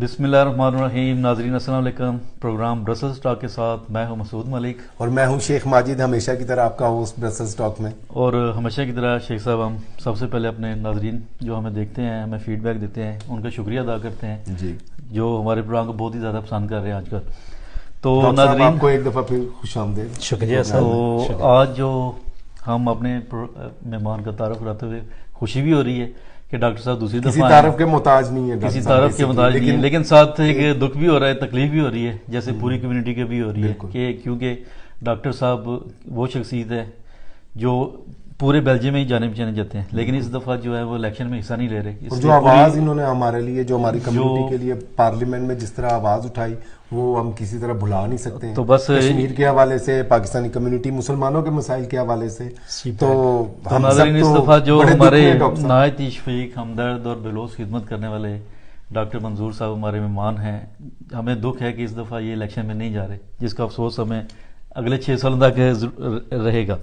بسم اللہ الرحمن الرحیم. ناظرین السلام علیکم. پروگرام برسلز ٹاک کے ساتھ میں ہوں مسعود ملک اور میں ہوں شیخ ماجد، ہمیشہ کی طرح آپ کا ہوسٹ برسلز ٹاک میں. اور ہمیشہ کی طرح شیخ صاحب ہم سب سے پہلے اپنے ناظرین جو ہمیں دیکھتے ہیں، ہمیں فیڈ بیک دیتے ہیں، ان کا شکریہ ادا کرتے ہیں جی، جو ہمارے پروگرام کو بہت ہی زیادہ پسند کر رہے ہیں آج کل. تو ناظرین آپ ناظرین کو ایک دفعہ پھر خوش آمدید. شکریہ تو صاحب. آج جو ہم اپنے مہمان کا تعارف کراتے ہوئے خوشی بھی ہو رہی ہے کہ ڈاکٹر صاحب دوسری کسی دفعہ تعارف کے محتاج نہیں ہے، کسی تعارف کے محتاج نہیں ہے، لیکن ساتھ ایک دکھ بھی ہو رہا ہے، تکلیف بھی ہو رہی ہے، جیسے پوری کمیونٹی کے بھی ہو رہی ہے کہ کیونکہ ڈاکٹر صاحب وہ شخصیت ہے جو پورے بیلجیم میں ہی جانے پہچانے جاتے ہیں، لیکن اس دفعہ جو ہے وہ الیکشن میں حصہ نہیں لے رہے. اور جو آواز انہوں نے ہمارے لیے، جو ہماری کمیونٹی کے لیے پارلیمنٹ میں جس طرح آواز اٹھائی، وہ ہم کسی طرح بھلا نہیں سکتے ہیں. تو بس کشمیر کے حوالے سے، پاکستانی کمیونٹی، مسلمانوں کے مسائل کے حوالے سے، تو ہم ناظرین اس سب دفعہ تو جو بڑے دکھ ہمارے میں ڈاکٹر صاحب. نہایت ہی شفیق، ہمدرد اور بلوس خدمت کرنے والے ڈاکٹر منظور صاحب ہمارے مہمان ہیں. ہمیں دکھ ہے کہ اس دفعہ یہ الیکشن میں نہیں جا رہے، جس کا افسوس ہمیں اگلے 6 سالوں تک رہے گا.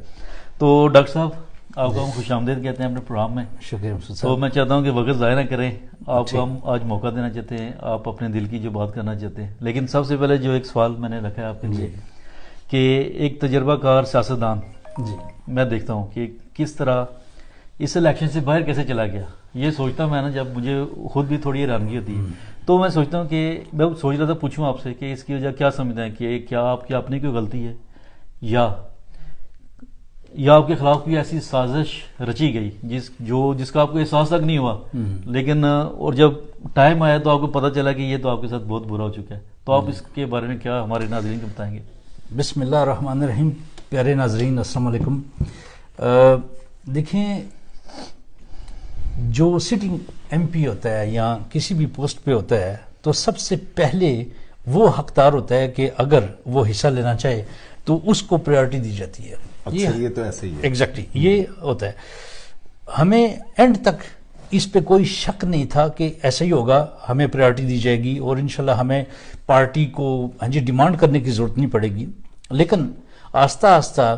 تو ڈاکٹر صاحب آپ کو ہم خوش آمدید کہتے ہیں اپنے پروگرام میں. شکریہ تو صاحب. میں چاہتا ہوں کہ وقت ضائع نہ کریں، آپ کو ہم آج موقع دینا چاہتے ہیں، آپ اپنے دل کی جو بات کرنا چاہتے ہیں. لیکن سب سے پہلے جو ایک سوال میں نے رکھا ہے آپ کے لیے کہ ایک تجربہ کار سیاستدان جی میں دیکھتا ہوں کہ کس طرح اس الیکشن سے باہر کیسے چلا گیا. یہ سوچتا ہوں میں نا، جب مجھے خود بھی تھوڑی حیرانگی ہوتی ہے، تو میں سوچتا ہوں کہ میں سوچ رہا تھا پوچھوں آپ سے کہ اس کی وجہ کیا سمجھتے ہیں، کہ کیا آپ کی اپنی کوئی غلطی ہے یا آپ کے خلاف کوئی ایسی سازش رچی گئی جس کا آپ کو احساس تک نہیں ہوا، لیکن اور جب ٹائم آیا تو آپ کو پتہ چلا کہ یہ تو آپ کے ساتھ بہت برا ہو چکا ہے. تو آپ اس کے بارے میں کیا ہمارے ناظرین کو بتائیں گے؟ بسم اللہ الرحمن الرحیم. پیارے ناظرین السلام علیکم. دیکھیں، جو سٹنگ ایم پی ہوتا ہے یا کسی بھی پوسٹ پہ ہوتا ہے تو سب سے پہلے وہ حقدار ہوتا ہے کہ اگر وہ حصہ لینا چاہے تو اس کو پریورٹی دی جاتی ہے. اکثر یہ تو ایسے ہی ہے. ایگزیکٹلی یہ ہوتا ہے. ہمیں اینڈ تک اس پہ کوئی شک نہیں تھا کہ ایسا ہی ہوگا، ہمیں پریورٹی دی جائے گی اور انشاءاللہ ہمیں پارٹی کو ڈیمانڈ کرنے کی ضرورت نہیں پڑے گی. لیکن آہستہ آہستہ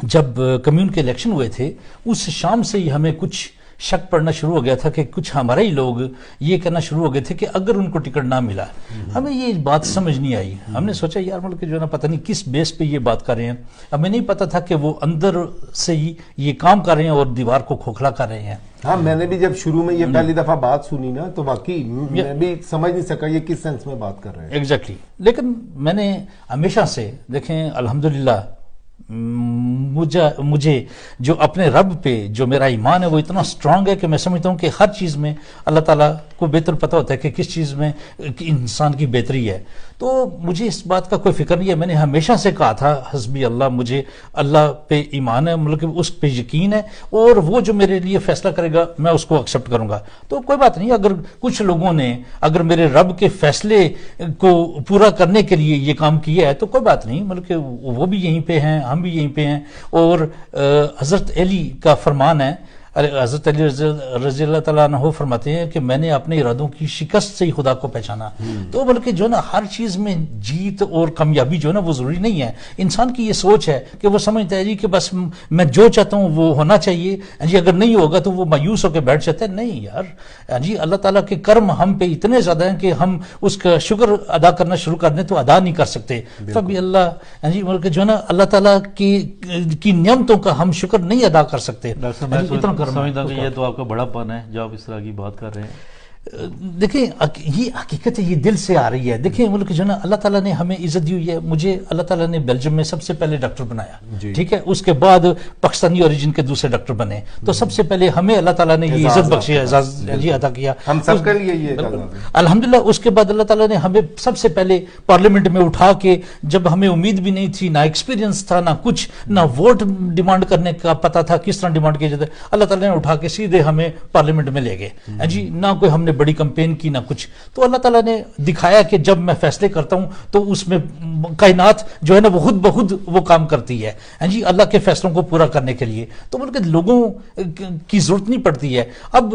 جب کمیون کے الیکشن ہوئے تھے، اس شام سے ہی ہمیں کچھ شک پڑنا شروع ہو گیا تھا کہ کچھ ہمارے ہی لوگ یہ کہنا شروع ہو گئے تھے کہ اگر ان کو ٹکٹ نہ ملا. ہمیں یہ بات سمجھ نہیں آئی. ہم نے سوچا یار ملک جو ہے نا، پتہ نہیں کس بیس پہ یہ بات کر رہے ہیں. ہمیں نہیں پتا تھا کہ وہ اندر سے ہی یہ کام کر رہے ہیں اور دیوار کو کھوکھلا کر رہے ہیں. ہاں، میں نے بھی جب شروع میں یہ پہلی دفعہ بات سنی نا، تو واقعی میں بھی سمجھ نہیں سکا یہ کس سینس میں بات کر رہے ہیں. ایگزیکٹلی. لیکن میں نے ہمیشہ سے، دیکھیں الحمدللہ، مجھے جو اپنے رب پہ جو میرا ایمان ہے وہ اتنا سٹرونگ ہے کہ میں سمجھتا ہوں کہ ہر چیز میں اللہ تعالیٰ کو بہتر پتہ ہوتا ہے کہ کس چیز میں انسان کی بہتری ہے. تو مجھے اس بات کا کوئی فکر نہیں ہے. میں نے ہمیشہ سے کہا تھا حسبی اللہ، مجھے اللہ پہ ایمان ہے، مطلب اس پہ یقین ہے، اور وہ جو میرے لیے فیصلہ کرے گا میں اس کو ایکسیپٹ کروں گا. تو کوئی بات نہیں، اگر کچھ لوگوں نے اگر میرے رب کے فیصلے کو پورا کرنے کے لیے یہ کام کیا ہے تو کوئی بات نہیں، مطلب کہ وہ بھی یہیں پہ ہیں، ہم بھی یہیں پہ ہیں. اور حضرت علی کا فرمان ہے، حضرت علی رضی اللہ تعالیٰ عنہ فرماتے ہیں کہ میں نے اپنے ارادوں کی شکست سے ہی خدا کو پہچانا. تو بلکہ جو ہے نا، ہر چیز میں جیت اور کامیابی جو ہے نا وہ ضروری نہیں ہے. انسان کی یہ سوچ ہے کہ وہ سمجھتا ہے جی کہ بس میں جو چاہتا ہوں وہ ہونا چاہیے جی، اگر نہیں ہوگا تو وہ مایوس ہو کے بیٹھ جاتا ہے. نہیں یار جی، اللہ تعالیٰ کے کرم ہم پہ اتنے زیادہ ہیں کہ ہم اس کا شکر ادا کرنا شروع کر دیں تو ادا نہیں کر سکتے. تبھی اللہ جی بلکہ جو ہے نا، اللہ تعالیٰ کی نعمتوں کا ہم شکر نہیں ادا کر سکتے. سمجھتا ہوں کہ یہ تو آپ کا بڑا پن ہے جو آپ اس طرح کی بات کر رہے ہیں. دیکھیں یہ حقیقت ہے، یہ دل سے آ رہی ہے. دیکھیں ملک جو ہے نا، اللہ تعالیٰ نے ہمیں عزت دی ہوئی ہے. مجھے اللہ تعالیٰ نے بیلجیم میں سب سے پہلے ڈاکٹر بنایا، ٹھیک ہے. اس کے بعد پاکستانی اوریجن کے دوسرے ڈاکٹر بنے. تو سب سے پہلے ہمیں اللہ تعالیٰ نے یہ عزت بخشی، اعزاز جی عطا کیا ہم سب کے لیے یہ الحمدللہ. اس کے بعد اللہ تعالیٰ نے ہمیں سب سے پہلے پارلیمنٹ میں اٹھا کے، جب ہمیں امید بھی نہیں تھی، نہ ایکسپیرینس تھا، نہ کچھ، نہ ووٹ ڈیمانڈ کرنے کا پتا تھا کس طرح ڈیمانڈ کیا جاتا ہے، اللہ تعالیٰ نے اٹھا کے سیدھے ہمیں پارلیمنٹ میں لے گئے جی. نہ کوئی ہم نے بڑی کمپین کی نہ کچھ. تو اللہ تعالیٰ نے دکھایا کہ جب میں فیصلے کرتا ہوں تو اس میں کائنات جو ہے نا وہ خود بخود وہ کام کرتی ہے جی، اللہ کے فیصلوں کو پورا کرنے کے لیے. تو بلکہ لوگوں کی ضرورت نہیں پڑتی ہے. اب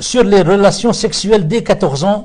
sur les relations sexuelles dès 14 ans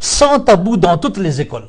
sans tabou dans toutes les écoles।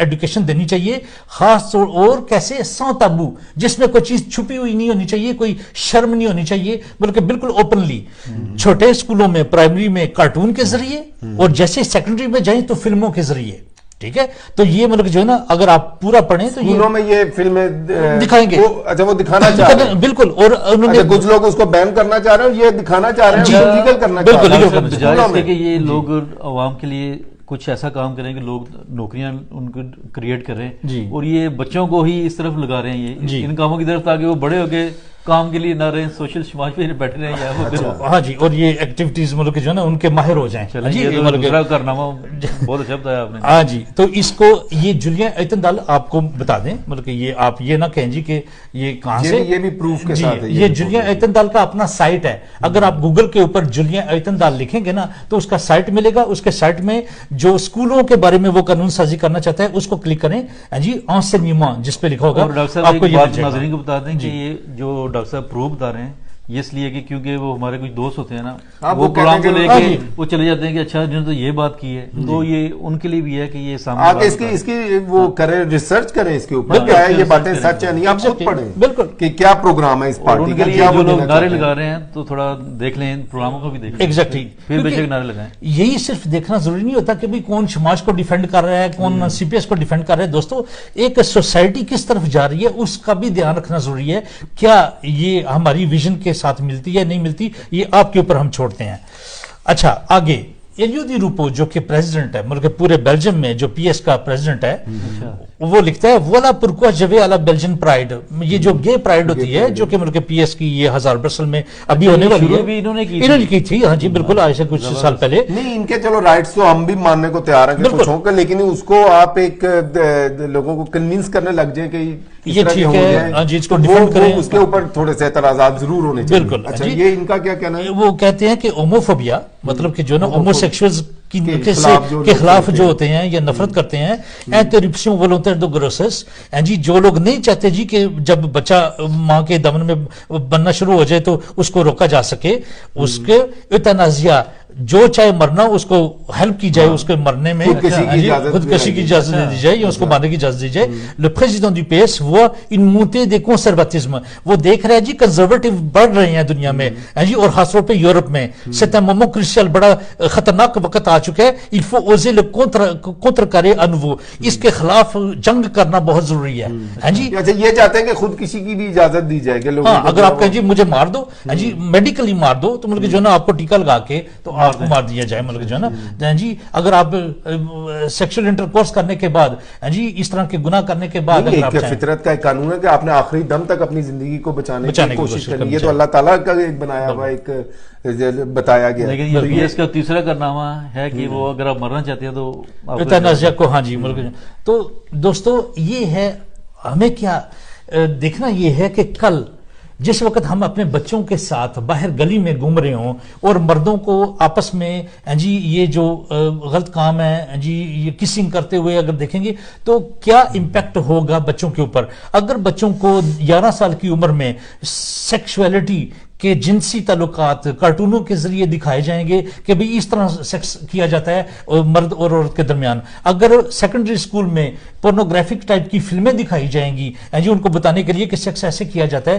Education دینی چاہیے، خاص طور اور کیسے سان تابو، جس میں کوئی چیز چھپی ہوئی نہیں ہونی چاہیے، کوئی شرم نہیں ہونی چاہیے، بلکہ بالکل اوپنلی چھوٹے اسکولوں میں پرائمری میں کارٹون کے ذریعے، اور جیسے سیکنڈری میں جائیں تو فلموں کے ذریعے. ٹھیک ہے، تو یہ مطلب جو ہے نا اگر آپ پورا پڑھیں تو اسکولوں میں یہ فلمیں دکھائیں گے. اچھا وہ دکھانا چاہ رہے ہیں بالکل. اور انہوں نے کچھ لوگ اس کو بین کرنا چاہ رہے ہیں، یہ دکھانا چاہ رہے ہیں، لیگل کرنا چاہ رہے ہیں. بجائے اس کے کہ یہ لوگ عوام کے لیے کچھ ایسا کام کریں کہ لوگ نوکریاں ان کو کریٹ کر رہے ہیں، اور یہ بچوں کو ہی اس طرف لگا رہے ہیں، یہ ان کاموں کی طرف، تاکہ وہ بڑے ہو کے کام کے لیے نہ رہیں، سوشل سماج پہ بیٹھے رہیں یا وہ. ہاں جی، اور یہ ایکٹیویٹیز مطلب کہ جو ہے نا ان کے ماہر ہو جائیں. دوسرا کارنامہ بہت اچھا بتایا آپ نے. ہاں جی، تو اس کو یہ جولین ایتندال آپ کو بتا دیں، مطلب کہ یہ آپ یہ نہ کہیں جی کہ یہ کہاں سے، یہ بھی پروف کے ساتھ ہے. یہ جولین ایتندال کا اپنا سائٹ ہے. اگر آپ گوگل کے اوپر جولین ایتندال لکھیں گے نا تو اس کا سائٹ ملے گا. اس کے سائٹ میں جو اسکولوں کے بارے میں وہ قانون سازی کرنا چاہتا ہے اس کو کلک کریں جی، انسینیومنٹ جس پہ لکھا ہوگا. اور ڈاکٹر صاحب ایک بات ناظرین کو بتا دیں کہ یہ جو ڈاکٹر صاحب پروف بتا رہے ہیں یہ اس لیے کہ کیونکہ وہ ہمارے کچھ دوست ہوتے ہیں نا، وہ پروگرام کو لے کے وہ چلے جاتے ہیں کہ اچھا جنہوں نے تو یہ بات کی ہے، تو یہ ان کے لیے بھی ہے کہ یہ سامنے آگے اس کی وہ کریں، ریسرچ کریں اس کے اوپر، کیا ہے یہ باتیں سچ ہیں نہیں، آپ خود پڑھیں بالکل کہ کیا پروگرام ہے اس پارٹی کا، کیا جو لوگ نعرے لگا رہے ہیں تو تھوڑا دیکھ لیں، پروگراموں کو بھی دیکھ لیں. ایگزیکٹلی، پھر بے شک نعرے لگائیں. یہی صرف دیکھنا ضروری نہیں ہوتا کہ بھئی کون سماج کو ڈیفینڈ کر رہا ہے، کون سی پی ایس کو ڈیفینڈ کر رہا ہے. دوستو ایک سوسائٹی کس طرف جا رہی ہے اس کا بھی دھیان رکھنا ضروری ہے. کیا یہ ہماری ویژن کے ساتھ ملتی ہے نہیں ملتی، یہ آپ کے اوپر ہم چھوڑتے ہیں. اچھا آگے ایلیو دی روپو جو کہ پریزیڈنٹ ہے مطلب کہ پورے بیلجیم میں جو پی ایس کا پریزیڈنٹ ہے، وہ لکھتا ہے وولا پرکوا جوے الا بیلجین پرائڈ. یہ جو گے پرائڈ ہوتی ہے جو کہ مطلب کہ پی ایس کی یہ 1000 برسل میں ابھی ہونے والی ہے، انہوں نے کی تھی. ہاں جی بالکل، آج سے کچھ سال پہلے. نہیں ان کے چلو رائٹس تو ہم بھی ماننے کو تیار ہیں کہ کچھ ہوں گے، لیکن اس کو آپ ایک لوگوں کو کنونس کرنے لگ جائیں کہ یہ ٹھیک ہے، ہاں جی اس کو ڈیفینڈ کریں، اس کے اوپر تھوڑے سے اعتراضات ضرور ہونے چاہیے. بالکل. اچھا یہ ان کا کیا کہنا ہے؟ وہ کہتے ہیں کہ ہوموفوبیا مطلب کہ جو نا ہومو سیکشولز کے خلاف جو ہوتے ہیں یا نفرت کرتے ہیں، انٹرپشن والونٹیر دو گروسس جی، جو لوگ نہیں چاہتے جی کہ جب بچہ ماں کے دمن میں بننا شروع ہو جائے تو اس کو روکا جا سکے، اس کے ایوتھنازیا جو چاہے مرنا اس کو ہیلپ کی جائے اس کے مرنے میں، خودکشی کی اجازت دے دی جائے یا اس کو مارنے کی اجازت دی جائے. لے پریزیڈنٹ دی پیس وہ ان مونتے دے کنسرواتزم، وہ دیکھ رہے ہیں جی کنزرویٹو بڑھ رہے ہیں دنیا میں جی، اور خاص طور پہ یورپ میں. c'est un moment crucial، بڑا خطرناک وقت آ چکا ہے. il faut oser le contrecarrer à nouveau، اس کے خلاف جنگ کرنا بہت ضروری ہے. ہاں جی اچھا یہ چاہتے ہیں کہ خودکشی کی بھی اجازت دی جائے کہ ہاں، اگر آپ کہیں جی مجھے مار دو جی، میڈیکلی مار دو تو مطلب جو ہے نا آپ کو ٹیکا لگا کے تو آپ کو مار دیا جائے مطلب جو ہے نا جی. اگر آپ سیکشل انٹرکورس کرنے کے بعد جی اس طرح کے گناہ کرنے کے بعد فطرت کا ایک قانون ہے کہ آپ نے آخری دم تک اپنی زندگی کو بچانے کی کوشش کرنی. یہ تو اللہ تعالیٰ کا ایک بنایا ہوا ایک بتایا گیا. لیکن یہ پی ایس کا تیسرا کارنامہ ہے کہ وہ اگر آپ مرنا چاہتے ہیں تو ایوتھنازیا کو، ہاں جی مطلب. تو دوستو یہ ہے ہمیں کیا دیکھنا، یہ ہے کہ کل جس وقت ہم اپنے بچوں کے ساتھ باہر گلی میں گھوم رہے ہوں اور مردوں کو آپس میں جی یہ جو غلط کام ہے جی، یہ کسنگ کرتے ہوئے اگر دیکھیں گے تو کیا امپیکٹ ہوگا بچوں کے اوپر. اگر بچوں کو 11 سال کی عمر میں سیکشولیٹی کہ جنسی تعلقات کارٹونوں کے ذریعے دکھائے جائیں گے کہ بھئی اس طرح سیکس کیا جاتا ہے مرد اور عورت کے درمیان، اگر سیکنڈری اسکول میں پورنوگرافک ٹائپ کی فلمیں دکھائی جائیں گی جی ان کو بتانے کے لیے کہ سیکس ایسے کیا جاتا ہے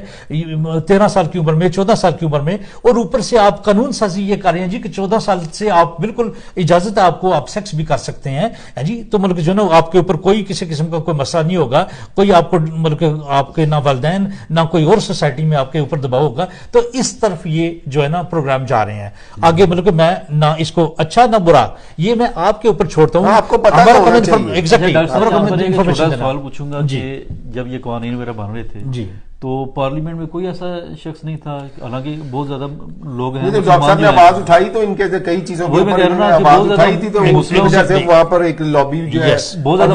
13 سال کی عمر میں، 14 سال کی عمر میں، اور اوپر سے آپ قانون سازی یہ کر رہے ہیں جی کہ 14 سال سے آپ بالکل اجازت ہے آپ کو، آپ سیکس بھی کر سکتے ہیں جی. تو مطلب جو ہے نا آپ کے اوپر کوئی کسی قسم کا کوئی مسئلہ نہیں ہوگا، کوئی آپ کو مطلب آپ کے نہ والدین نہ کوئی اور سوسائٹی میں آپ کے اوپر دباؤ ہوگا. تو اس طرف یہ جو ہے نا پروگرام جا رہے ہیں آگے. مطلب کہ میں نہ اس کو اچھا نہ برا، یہ میں آپ کے اوپر چھوڑتا ہوں. آپ کو پتہ ہونا چاہیے. ایگزیکٹلی سوال پوچھوں گا کہ جب یہ قوانین وغیرہ بن رہے تھے جی تو پارلیمنٹ میں کوئی ایسا شخص نہیں تھا، حالانکہ بہت زیادہ لوگ ہیں. ڈاکٹر صاحب نے آواز اٹھائی تو ان کے کئی چیزوں کے اوپر آواز اٹھائی تھی، تو اس وجہ سے وہاں پر ایک لابی جو ہے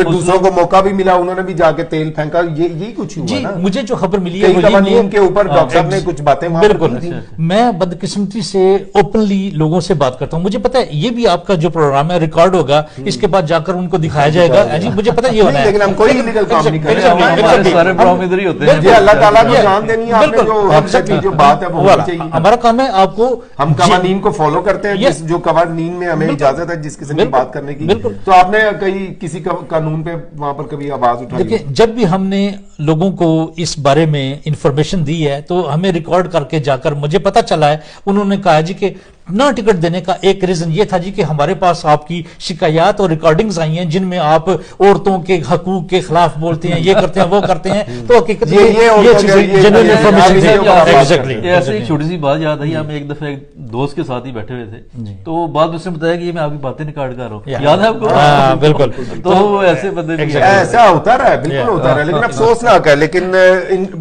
دوسروں کو موقع بھی ملا، انہوں نے بھی جا کے تیل پھینکا. یہی کچھ ہوا نا. مجھے جو خبر ملی ہے قوانین کے اوپر ڈاکٹر صاحب نے کچھ باتیں بالکل. میں بدقسمتی سے اوپنلی لوگوں سے بات کرتا ہوں، مجھے پتا ہے یہ بھی آپ کا جو پروگرام ہے ریکارڈ ہوگا، اس کے بعد جا کر ان کو دکھایا جائے گا جی. مجھے پتا یہ ہونا ہے، لیکن ہم کوئی انلیگل کام نہیں کر رہے. سارے پروگرام ادھر ہی ہوتے ہیں. یہ اللہ تعالیٰ اللہ کو جان دینی ہے آپ نے, جو حق کی جو بات ہے وہ ہونی چاہیے. ہمارا کام ہے آپ کو, ہم قوانین کو فالو کرتے ہیں, جو قوانین میں ہمیں اجازت ہے جس قسم کی بات کرنے کی. تو آپ نے کسی قانون پہ وہاں پر کبھی آواز اٹھائی؟ دیکھیں, جب بھی ہم نے لوگوں کو اس بارے میں انفارمیشن دی ہے تو ہمیں ریکارڈ کر کے جا کر مجھے پتا چلا ہے, انہوں نے کہا جی کہ نہ ٹکٹ دینے کا ایک ریزن یہ تھا جی کہ ہمارے پاس آپ کی شکایات اور ریکارڈنگز آئی ہیں جن میں آپ عورتوں کے حقوق کے خلاف بولتے ہیں, یہ کرتے ہیں, وہ کرتے ہیں. تو حقیقت یہ چیزیں جنرل انفارمیشن. ایسے ایک چھوٹی سی بات یاد آئی, ہم ایک دفعہ ایک دوست کے ساتھ ہی بیٹھے ہوئے تھے, تو بعد اس نے بتایا کہ یہ میں آپ کی باتیں ریکارڈ کر رہا ہوں, یاد ہے آپ کو؟ ہاں بالکل. تو ایسے بندے ایسا ہوتا رہا ہے, بالکل ہوتا رہا ہے, لیکن افسوسناک ہے. لیکن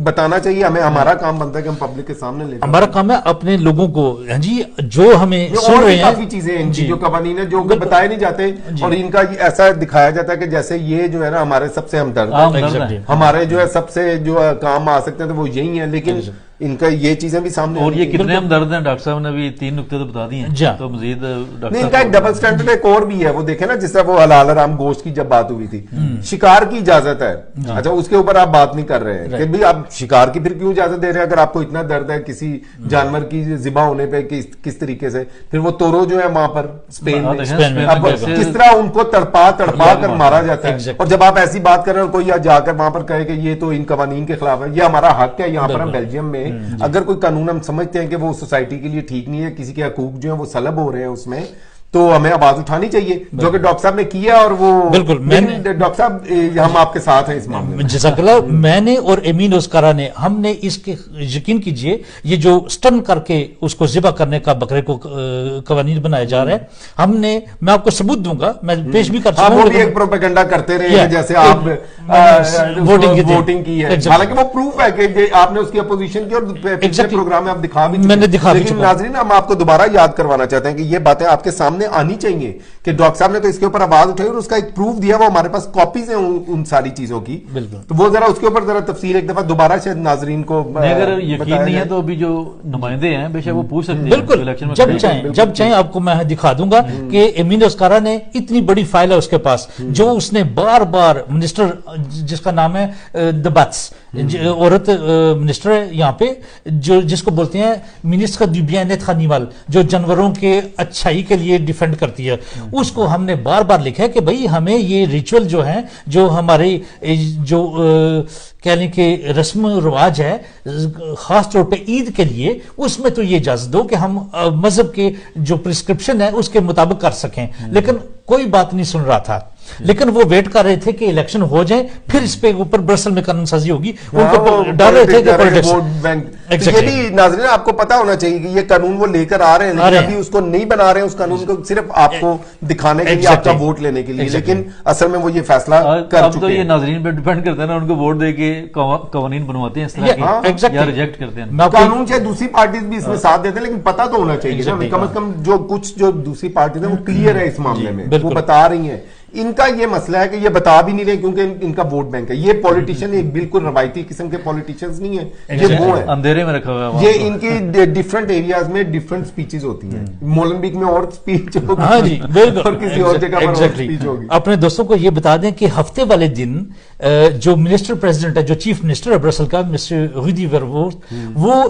بتانا چاہیے ہمیں, ہمارا کام بنتا ہے کہ ہم پبلک کے سامنے لے. ہمارا کام ہے اپنے لوگوں کو, جی جو ہمیں سن رہے ہیں, کافی چیزیں ہیں جو قوانین ہیں جو بتائے نہیں جاتے, اور ان کا ایسا دکھایا جاتا ہے کہ جیسے یہ جو ہے نا ہمارے سب سے ہمدرد ہیں, ہمارے جو ہے سب سے جو کام آ سکتے ہیں تو وہ یہی ہیں. لیکن ان کا یہ چیزیں بھی سامنے, اور یہ کتنے ہم درد ہیں, ڈاکٹر صاحب نے ابھی 3 نکتے تو بتا دیے ہیں, تو مزید نہیں, ان کا ایک ڈبل سٹینڈرڈ ایک اور بھی ہے. وہ دیکھیں نا, جس طرح وہ حلال حرام گوشت کی جب بات ہوئی تھی, شکار کی اجازت ہے, اچھا اس کے اوپر آپ بات نہیں کر رہے ہیں کہ بھی آپ شکار کی پھر کیوں اجازت دے رہے ہیں؟ اگر آپ کو اتنا درد ہے کسی جانور کی ذبح ہونے پہ کس طریقے سے, پھر وہ تورو جو ہے وہاں پر اسپین میں اب کس طرح ان کو تڑپا کر مارا جاتا ہے. اور جب آپ ایسی بات کر رہے ہیں, کوئی جا کر وہاں پر کہے کہ یہ تو ان قوانین کے خلاف ہے, یہ ہمارا حق ہے. یہاں پر ہم بیلجیم میں اگر کوئی قانون ہم سمجھتے ہیں کہ وہ سوسائٹی کے لیے ٹھیک نہیں ہے, کسی کے حقوق جو ہیں وہ سلب ہو رہے ہیں اس میں, تو ہمیں آواز اٹھانی چاہیے, جو کہ ڈاکٹر صاحب نے کیا. اور وہ بالکل, ڈاکٹر صاحب ہم آپ کے ساتھ ہیں اس معاملے میں. جزاک اللہ. میں نے اور امین اوسکارا نے, ہم نے اس کے یقین کیجئے یہ جو سٹن کر کے اس کو ذبح کرنے کا بکرے کو قوانین بنایا جا رہا ہے, ہم نے, میں آپ کو ثبوت دوں گا, میں پیش بھی کر سکتا ہوں. وہ بھی ایک پروپیگنڈا کرتے رہے ہیں جیسے آپ ووٹنگ کی ہے, حالانکہ وہ پروف ہے کہ آپ نے اس کی اپوزیشن کی, اور پچھلے پروگرام میں آپ دکھا بھی چکے. لیکن ناظرین, ہم آپ کو دوبارہ یاد کروانا چاہتے ہیں کہ یہ باتیں آپ کے سامنے آنی چاہیے کہ ڈاکٹر صاحب نے تو اس کے اوپر آواز اٹھائی اور اس کا ایک پروف دیا, وہ ہمارے پاس کاپیز ہیں ان ساری چیزوں کی. تو وہ ذرا اس کے اوپر ذرا تفصیل ایک دفعہ دوبارہ شاید ناظرین کو اگر یقین نہیں ہے تو ابھی جو نمائندے ہیں بے شک وہ پوچھ سکتے ہیں. بالکل, جب چاہیں آپ کو میں دکھا دوں گا کہ امین اوسکارا نے اتنی بڑی فائل ہے اس کے پاس, جو اس نے بار بار منسٹر, جس کا نام ہے دباتس, عورت منسٹر ہے یہاں پہ, جو جس کو بولتے ہیں منسٹر دی بینیت خانیوال, جو جانوروں کے اچھائی کے لیے ڈیفینڈ کرتی ہے, اس کو ہم نے بار بار لکھا ہے کہ بھئی ہمیں یہ ریچول جو ہیں, جو ہمارے جو کہہ لیں کہ رسم و رواج ہے خاص طور پہ عید کے لیے, اس میں تو یہ اجازت دو کہ ہم مذہب کے جو پرسکرپشن ہے اس کے مطابق کر سکیں. لیکن کوئی بات نہیں سن رہا تھا, لیکن وہ ویٹ کر رہے تھے کہ الیکشن ہو جائے, پھر اس پہ اوپر برسل میں قانون سازی ہوگی. ان کو ڈر رہے تھے کہ پولیٹکس. یہ بھی ناظرین آپ کو پتا ہونا چاہیے کہ یہ قانون وہ لے کر آ رہے ہیں, لیکن ابھی اس کو نہیں بنا رہے ہیں, اس قانون کو صرف آپ کو دکھانے کے لیے, آپ کا ووٹ لینے کے لیے. لیکن اصل میں وہ یہ فیصلہ کر چکے ہیں. تو یہ ناظرین پہ ڈیپینڈ کرتا ہے نا, ان کو ووٹ دے کے قوانین بنواتے ہیں اس طرح کے یا ریجیکٹ کرتے ہیں. قانون چاہے دوسری پارٹیز بھی اس میں ساتھ دیتے ہیں, لیکن پتا تو ہونا چاہیے نا, کم از کم جو کچھ جو دوسری پارٹیز ہیں وہ کلیئر ہے اس معاملے میں, وہ بتا رہی ہیں. ان کا یہ مسئلہ ہے کہ یہ بتا بھی نہیں رہے کیونکہ ان کا ووٹ بینک ہے. یہ پولیٹیشین ایک بالکل روایتی قسم کے پولیٹیشینز نہیں ہیں, یہ وہ ہیں اندھیرے میں رکھا ہوا ہے. یہ ان کی ڈیفرنٹ ایریاز میں ڈیفرنٹ سپیچز ہوتی ہیں. مولمبیک میں اور سپیچ ہوگی اور کسی اور جگہ پر اور سپیچ ہوگی. اپنے دوستوں کو یہ بتا دیں کہ ہفتے والے دن جو منسٹر پریزیڈنٹ ہے, جو چیف منسٹر ہے برسل کا, مسٹر روڈی ورورتھ, وہ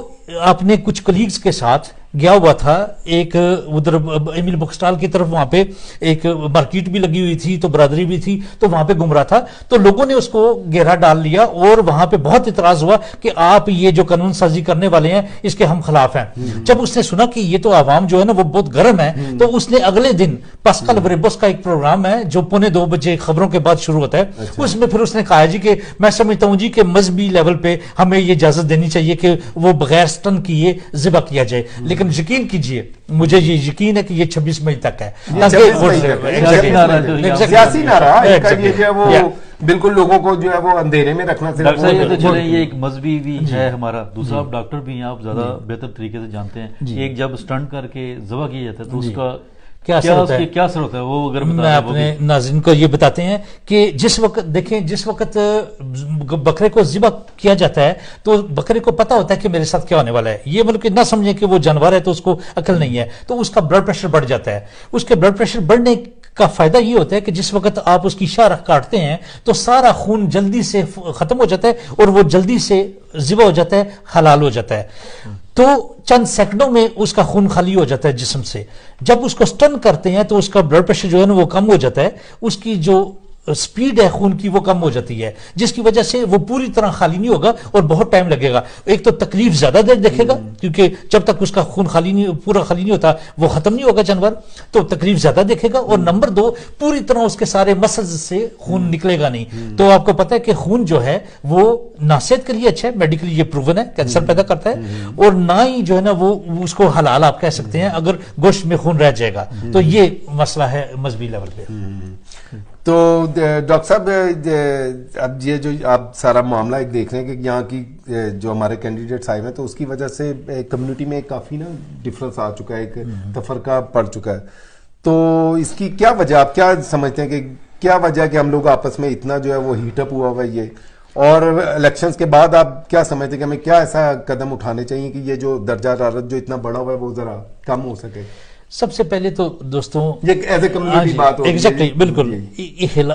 اپنے کچھ کلیگز کے ساتھ گیا ہوا تھا ایک ادھر ایمیل بکسٹال کی طرف, وہاں پہ ایک مارکیٹ بھی لگی ہوئی تھی تو برادری بھی تھی, تو وہاں پہ گھوم رہا تھا. تو لوگوں نے اس کو گھیرا ڈال لیا اور وہاں پہ بہت اعتراض ہوا کہ آپ یہ جو قانون سازی کرنے والے ہیں اس کے ہم خلاف ہیں. جب اس نے سنا کہ یہ تو عوام جو ہے نا وہ بہت گرم ہے, تو اس نے اگلے دن پاسکل وریبوس کا ایک پروگرام ہے جو 2:45 بجے خبروں کے بعد شروع ہوتا ہے, اس میں پھر اس نے کہا جی کہ میں سمجھتا ہوں جی کہ مذہبی لیول پہ ہمیں یہ اجازت دینی چاہیے کہ وہ بغیر سٹن کیے ذبح کیا جائے. لیکن یقین کیجئے, مجھے یہ یقین ہے کہ یہ 26 مئی تک ہے. سیاسی نعرہ وہ بالکل لوگوں کو جو ہے وہ اندھیرے میں رکھنا. یہ ایک مذہبی بھی ہے ہمارا. دوسرا آپ ڈاکٹر بھی ہیں, آپ زیادہ بہتر طریقے سے جانتے ہیں, ایک جب سٹنٹ کر کے ذبح کیا جاتا ہے تو اس کا کیا اثر ہوتا ہے, وہ اگر میں اپنے ناظرین کو یہ بتاتے ہیں کہ جس وقت دیکھیں, جس وقت بکرے کو ذبح کیا جاتا ہے تو بکرے کو پتا ہوتا ہے کہ میرے ساتھ کیا ہونے والا ہے. یہ مطلب کہ نہ سمجھیں کہ وہ جانور ہے تو اس کو عقل نہیں ہے, تو اس کا بلڈ پریشر بڑھ جاتا ہے. اس کے بلڈ پریشر بڑھنے کا فائدہ یہ ہوتا ہے کہ جس وقت آپ اس کی شاہ رخ کاٹتے ہیں تو سارا خون جلدی سے ختم ہو جاتا ہے اور وہ جلدی سے ذبح ہو جاتا ہے، حلال ہو جاتا ہے، تو چند سیکنڈوں میں اس کا خون خالی ہو جاتا ہے جسم سے۔ جب اس کو سٹن کرتے ہیں تو اس کا بلڈ پریشر جو ہے نا وہ کم ہو جاتا ہے، اس کی جو سپیڈ ہے خون کی وہ کم ہو جاتی ہے، جس کی وجہ سے وہ پوری طرح خالی نہیں ہوگا اور بہت ٹائم لگے گا۔ ایک تو تکلیف زیادہ دیر دیکھے گا کیونکہ جب تک اس کا خون خالی نہیں، پورا خالی نہیں ہوتا وہ ختم نہیں ہوگا جانور، تو تکلیف زیادہ دیکھے گا، اور نمبر دو پوری طرح اس کے سارے مسلز سے خون نکلے گا نہیں۔ تو آپ کو پتہ ہے کہ خون جو ہے وہ نہ صحت کے لیے اچھا ہے، میڈیکلی یہ پروون ہے، کینسر پیدا کرتا ہے، اور نہ ہی جو ہے نا وہ اس کو حلال آپ کہہ سکتے ہیں اگر گوشت میں خون رہ جائے گا۔ تو یہ مسئلہ ہے مذہبی لیول پہ۔ تو ڈاکٹر صاحب اب یہ جو آپ سارا معاملہ ایک دیکھ رہے ہیں کہ یہاں کی جو ہمارے کینڈیڈیٹس آئے ہوئے ہیں تو اس کی وجہ سے کمیونٹی میں کافی نا ڈفرنس آ چکا ہے، ایک تفرقہ پڑ چکا ہے، تو اس کی کیا وجہ، آپ کیا سمجھتے ہیں کہ کیا وجہ ہے کہ ہم لوگ آپس میں اتنا جو ہے وہ ہیٹ اپ ہوا ہوا ہے یہ، اور الیکشنز کے بعد آپ کیا سمجھتے ہیں کہ ہمیں کیا ایسا قدم اٹھانے چاہیے کہ یہ جو درجہ حرارت جو اتنا بڑا ہوا ہے وہ ذرا کم ہو سکے؟ سب سے پہلے تو دوستوں یہ ایز اے کمیونٹی بات ہوتی ہے، ایگزیکٹلی بالکل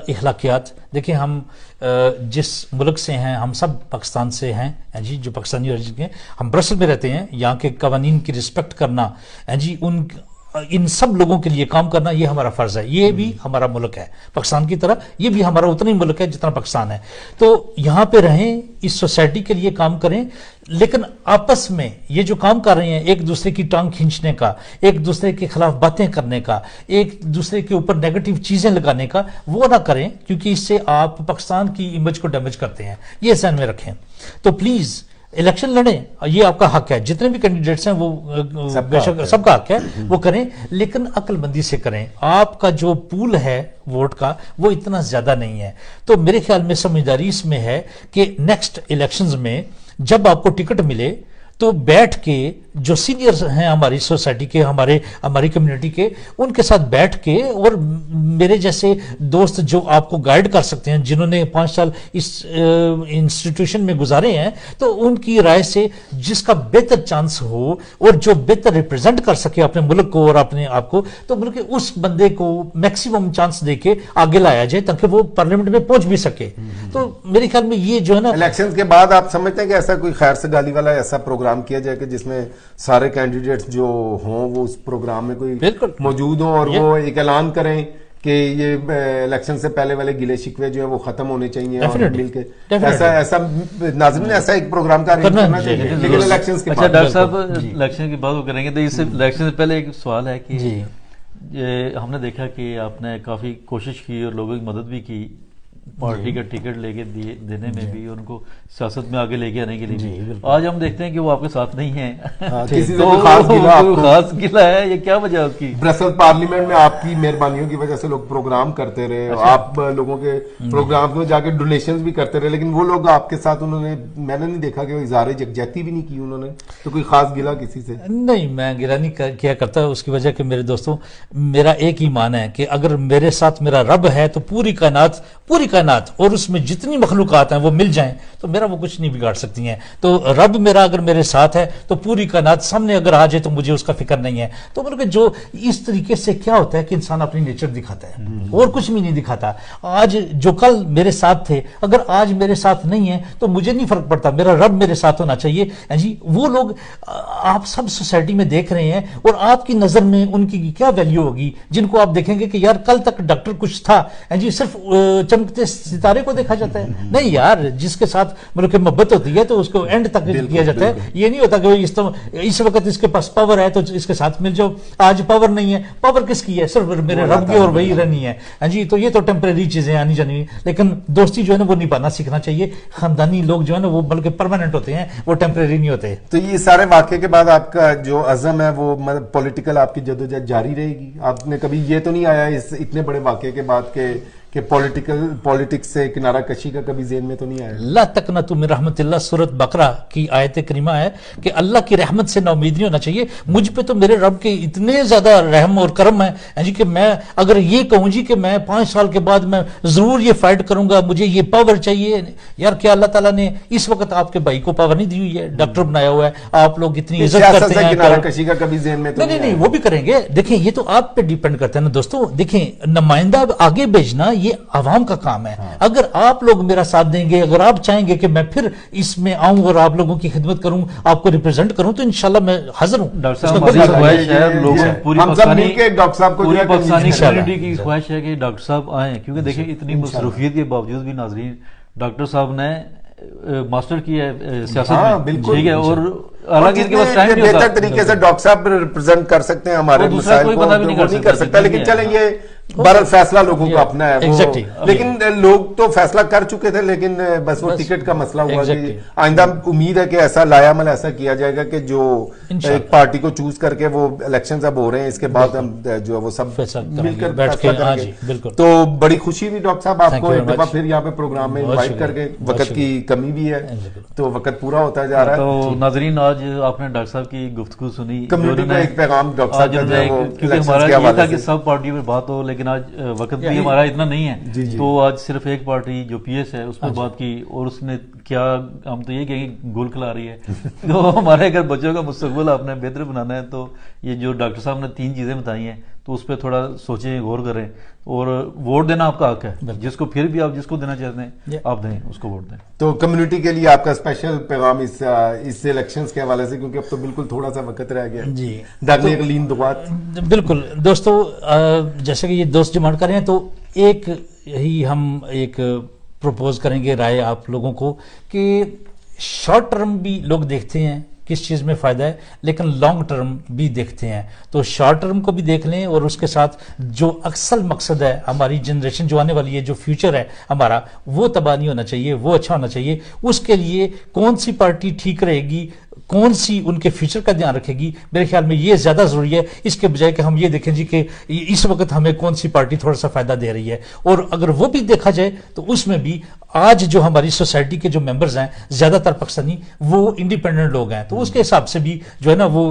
اخلاقیات دیکھیں، ہم جس ملک سے ہیں، ہم سب پاکستان سے ہیں جی، جو پاکستانی اوریجن کے، ہم برسل میں رہتے ہیں، یہاں کے قوانین کی رسپیکٹ کرنا جی، ان سب لوگوں کے لیے کام کرنا یہ ہمارا فرض ہے، یہ بھی ہمارا ملک ہے پاکستان کی طرح، یہ بھی ہمارا اتنا ہی ملک ہے جتنا پاکستان ہے، تو یہاں پہ رہیں، اس سوسائٹی کے لیے کام کریں، لیکن آپس میں یہ جو کام کر رہے ہیں ایک دوسرے کی ٹانگ کھینچنے کا، ایک دوسرے کے خلاف باتیں کرنے کا، ایک دوسرے کے اوپر نیگیٹو چیزیں لگانے کا، وہ نہ کریں، کیونکہ اس سے آپ پاکستان کی امیج کو ڈیمیج کرتے ہیں، یہ ذہن میں رکھیں۔ تو پلیز الیکشن لڑیں، یہ آپ کا حق ہے، جتنے بھی کینڈیڈیٹس ہیں وہ بے شک سب کا حق ہے وہ کریں، لیکن عقل مندی سے کریں۔ آپ کا جو پول ہے ووٹ کا وہ اتنا زیادہ نہیں ہے، تو میرے خیال میں سمجھداری اس میں ہے کہ نیکسٹ الیکشنز میں جب آپ کو ٹکٹ ملے تو بیٹھ کے جو سینئرز ہیں ہماری سوسائٹی کے، ہماری کمیونٹی کے، ان کے ساتھ بیٹھ کے، اور میرے جیسے دوست جو آپ کو گائیڈ کر سکتے ہیں، جنہوں نے 5 سال اس انسٹیٹیوشن میں گزارے ہیں، تو ان کی رائے سے جس کا بہتر چانس ہو اور جو بہتر ریپرزینٹ کر سکے اپنے ملک کو اور اپنے آپ کو، تو ملک کے اس بندے کو میکسیمم چانس دے کے آگے لایا جائے تاکہ وہ پارلیمنٹ میں پہنچ بھی سکے۔ تو میرے خیال میں یہ جو ہے نا، الیکشن کے بعد آپ سمجھتے ہیں کہ ایسا کوئی خیر سگالی والا ایسا پروگرام کیا جائے کہ جس میں سارے کینڈیڈیٹس جو ہوں وہ اس پروگرام میں کوئی موجود ہوں، اور وہ ایک اعلان کریں کہ یہ الیکشن سے پہلے والے گلے شکوے جو ہیں وہ ختم ہونے چاہیے، اور مل کے ایسا ناظرین ایسا ایک پروگرام کا ارینج کرنا چاہیے، لیکن الیکشنز کے بعد۔ اچھا ڈاکٹر صاحب، الیکشن کی بات وہ کریں گے تو اس سے الیکشن سے پہلے ایک سوال ہے کہ ہم نے دیکھا کہ آپ نے کافی کوشش کی اور لوگوں کی مدد بھی کی، پارٹی کا ٹکٹ لے کے دینے میں بھی، ان کو سیاست میں آگے لے کے آنے کے لیے بھی۔ آج ہم دیکھتے ہیں کہ وہ آپ کے ساتھ نہیں ہیں، کسی سے خاص گلہ ہے، یہ کیا وجہ ہے اس کی؟ برسل پارلیمنٹ میں آپ کی مہربانیوں کی وجہ سے لوگ پروگرام کرتے رہے، آپ لوگوں کے پروگرام میں جا کے ڈونیشنز بھی کرتے رہے، لیکن وہ لوگ آپ کے ساتھ انہوں نے، میں نے نہیں دیکھا کہ وہ اظہار یکجہتی بھی نہیں کی انہوں نے، تو کوئی خاص گلہ کسی سے نہیں، میں گلہ نہیں کیا کرتا، اس کی وجہ کہ میرے دوستوں میرا ایک ایمان ہے کہ اگر میرے ساتھ میرا رب ہے تو پوری کائنات اور اس میں جتنی مخلوقات ہیں وہ مل جائیں تو میرا وہ کچھ نہیں بگاڑ سکتی ہیں۔ تو رب میرا اگر میرے ساتھ ہے تو پوری کائنات سامنے اگر آ جائے تو مجھے اس کا فکر نہیں ہے۔ تو بلکہ جو اس طریقے سے کیا ہوتا ہے کہ انسان اپنی نیچر دکھاتا ہے اور کچھ بھی نہیں دکھاتا۔ آج جو کل میرے ساتھ تھے اگر آج میرے ساتھ نہیں ہیں تو مجھے نہیں فرق پڑتا، میرا رب میرے ساتھ ہونا چاہیے جی۔ وہ لوگ آپ سب سوسائٹی میں دیکھ رہے ہیں اور آپ کی نظر میں ان کی کیا ویلیو ہوگی، جن کو آپ دیکھیں گے کہ یار کل تک ڈاکٹر کچھ تھا جی، صرف چمکتے ستارے کو دیکھا جاتا ہے، نہیں یار، جس کے ساتھ مطلب کہ محبت ہوتی ہے تو اس کو اینڈ تک کیا جاتا ہے۔ یہ نہیں ہوتا کہ اس وقت اس کے پاس پاور ہے تو اس کے ساتھ مل جاؤ، آج پاور نہیں ہے، پاور کس کی ہے؟ صرف میرے رب کی، اور وہی رہنی ہے جی۔ تو یہ تو ٹیمپریری چیزیں آنی جانی، لیکن دوستی جو ہے نا وہ نبھانا سیکھنا چاہیے۔ خاندانی لوگ جو ہے نا وہ بلکہ پرماننٹ ہوتے ہیں، وہ ٹیمپریری نہیں ہوتے۔ تو یہ سارے واقعے کے بعد آپ کا جو عزم ہے وہ پولیٹیکل آپ کی جدوجہد جاری رہے گی؟ آپ نے کبھی یہ تو نہیں آیا اس اتنے بڑے واقعے کے بعد کہ کہ پولیٹکس سے کنارہ کشی کا کبھی ذہن میں تو نہیں آیا؟ لا تقنطوا من رحمت اللہ، سورۃ بقرہ کی آیت کریمہ ہے کہ اللہ کی رحمت سے نا امید نہیں ہونا چاہیے. مجھ پہ تو میرے رب کے اتنے زیادہ رحم اور کرم ہے جی کہ میں اگر یہ کہوں جی کہ میں 5 سال کے بعد میں ضرور یہ فائٹ کروں گا، مجھے یہ پاور چاہیے. یار کیا اللہ تعالیٰ نے اس وقت آپ کے بھائی کو پاور نہیں دی ہوئی ہے؟ ڈاکٹر بنایا ہوا ہے، آپ لوگ اتنی عزت کرتے ہیں. کنارہ کشی کا کبھی ذہن میں تو نہیں وہ بھی کریں گے. دیکھیں یہ تو آپ پہ ڈیپینڈ کرتا ہے نا دوستو. دیکھیں نمائندہ آگے بھیجنا یہ عوام کا کام ہے. اگر آپ لوگ میرا ساتھ دیں گے، اگر آپ چاہیں گے کہ میں پھر اس میں آؤں اور آپ لوگوں کی خدمت کروں، آپ کو ریپرزینٹ کروں، تو انشاءاللہ میں حاضر ہوں. ڈاکٹر صاحب ہماری خواہش ہے، لوگوں پوری پاکستانی کمیونٹی کی خواہش ہے کہ ڈاکٹر صاحب آئیں، کیونکہ دیکھیں اتنی مصروفیت کے باوجود بھی ناظرین ڈاکٹر صاحب نے ماسٹر کی ہے سیاست میں، ٹھیک ہے، اور حالانکہ ان کے پاس ٹائم نہیں ہوتا. بہتر طریقے سے ڈاکٹر صاحب ریپرزینٹ کر سکتے ہیں ہمارے مسائل کو، وہ نہیں کر سکتا. لیکن چلیں یہ بہرحال فیصلہ لوگوں کا اپنا ہے. لیکن لوگ تو فیصلہ کر چکے تھے، لیکن بس وہ ٹکٹ کا مسئلہ ہوا. کہ آئندہ امید ہے کہ ایسا لایا عمل ایسا کیا جائے گا کہ جو ایک پارٹی کو چوز کر کے وہ الیکشنز اب ہو رہے ہیں، اس کے بعد ہم جو ہے وہ سب مل کر فیصلہ کریں گے. تو بڑی خوشی ہوئی ڈاکٹر صاحب آپ کو ایک دفعہ پھر یہاں پہ پروگرام میں انوائٹ کر کے. وقت کی کمی بھی ہے تو وقت پورا ہوتا جا رہا ہے. تو ناظرین آج آپ نے ڈاکٹر صاحب کی گفتگو سنی، کمیونٹی کو ایک پیغام ڈاکٹر صاحب کا جو ہے وہ کیونکہ ہمارا یہ تھا کہ سب پارٹیوں میں بات ہو، لیکن آج وقت بھی ہمارا اتنا نہیں ہے، تو آج صرف ایک پارٹی جو پی ایس ہے اس پہ بات کی، اور اس نے کیا، ہم تو یہ کہیں گے گول کھلا رہی ہے. تو ہمارے اگر بچوں کا مستقبل آپ نے بہتر بنانا ہے تو یہ جو ڈاکٹر صاحب نے 3 چیزیں بتائی ہیں تو اس پہ تھوڑا سوچیں، غور کریں، اور ووٹ دینا آپ کا حق ہے. جس کو پھر بھی آپ جس کو دینا چاہتے ہیں آپ دیں، اس کو ووٹ دیں. تو کمیونٹی کے لیے آپ کا اسپیشل پیغام اس الیکشنز کے حوالے سے، کیونکہ اب تو بالکل تھوڑا سا وقت رہ گیا جی ڈاکٹر اقلیم دعات. بالکل دوستو، جیسے کہ یہ دوست ڈیمانڈ کر رہے ہیں، تو ایک ہی ہم ایک پروپوز کریں گے رائے آپ لوگوں کو کہ شارٹ ٹرم بھی لوگ دیکھتے ہیں کس چیز میں فائدہ ہے، لیکن لانگ ٹرم بھی دیکھتے ہیں. تو شارٹ ٹرم کو بھی دیکھ لیں، اور اس کے ساتھ جو اصل مقصد ہے، ہماری جنریشن جو آنے والی ہے، جو فیوچر ہے ہمارا، وہ تباہ نہیں ہونا چاہیے، وہ اچھا ہونا چاہیے. اس کے لیے کون سی پارٹی ٹھیک رہے گی، کون سی ان کے فیوچر کا دھیان رکھے گی، میرے خیال میں یہ زیادہ ضروری ہے، اس کے بجائے کہ ہم یہ دیکھیں جی کہ اس وقت ہمیں کون سی پارٹی تھوڑا سا فائدہ دے رہی ہے. اور اگر وہ بھی دیکھا جائے تو اس میں بھی آج جو ہماری سوسائٹی کے جو ممبرز ہیں زیادہ تر پاکستانی وہ انڈیپینڈنٹ لوگ ہیں، تو اس کے حساب سے بھی جو ہے نا وہ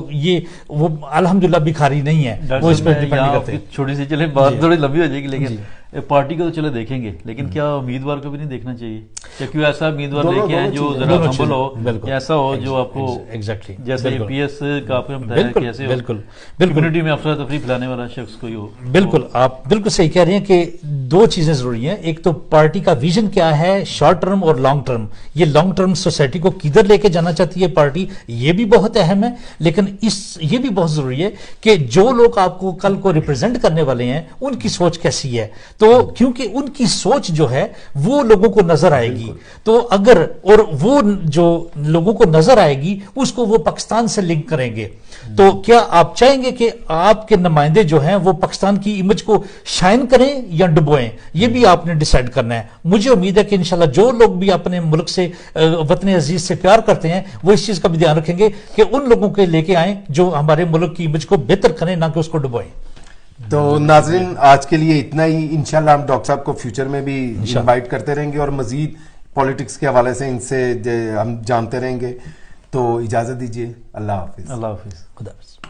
الحمدللہ بھکاری نہیں ہے، وہ اس پہ ڈیپینڈ نہیں کرتے. چھوٹی سی چلے بات تھوڑی لمبی ہو جائے گی، لیکن پارٹی کو تو چلے دیکھیں گے، لیکن کیا امیدوار کو بھی نہیں دیکھنا چاہیے؟ کیونکہ ایسا امیدوار لے کے آئے جو ذرا ہمبل ہو، ایسا ہو جو آپ کو جیسے پی ایس کا آپ نے بتایا کہ ایسے ہو، کمیونٹی میں افراد تفریح پھیلانے والا شخص کوئی ہو. بالکل آپ بالکل صحیح کہہ رہے ہیں کہ 2 چیزیں ضروری ہیں. ایک تو پارٹی کا ویژن کیا ہے، شارٹ ٹرم اور لانگ ٹرم. یہ لانگ ٹرم سوسائٹی کو کدھر لے کے جانا چاہتی ہے پارٹی، یہ بھی بہت اہم ہے. لیکن یہ بھی بہت ضروری ہے کہ جو لوگ آپ کو کل کو ریپرزینٹ کرنے والے ہیں ان کی سوچ کیسی ہے. تو کیونکہ ان کی سوچ جو ہے وہ لوگوں کو نظر آئے گی، تو اگر اور وہ جو لوگوں کو نظر آئے گی اس کو وہ پاکستان سے لنک کریں گے. تو کیا آپ چاہیں گے کہ آپ کے نمائندے جو ہیں وہ پاکستان کی امیج کو شائن کریں یا ڈبوئیں؟ یہ بھی آپ نے ڈیسائیڈ کرنا ہے. مجھے امید ہے کہ انشاءاللہ جو لوگ بھی اپنے ملک سے، وطن عزیز سے پیار کرتے ہیں، وہ اس چیز کا بھی دھیان رکھیں گے کہ ان لوگوں کے لے کے آئیں جو ہمارے ملک کی امیج کو بہتر کریں، نہ کہ اس کو ڈبوئیں. تو ناظرین آج کے لیے اتنا ہی. انشاءاللہ ہم ڈاکٹر صاحب کو فیوچر میں بھی انوائٹ کرتے رہیں گے اور مزید پولیٹکس کے حوالے سے ان سے ہم جانتے رہیں گے. تو اجازت دیجیے. اللہ حافظ. اللہ حافظ. خدا حافظ.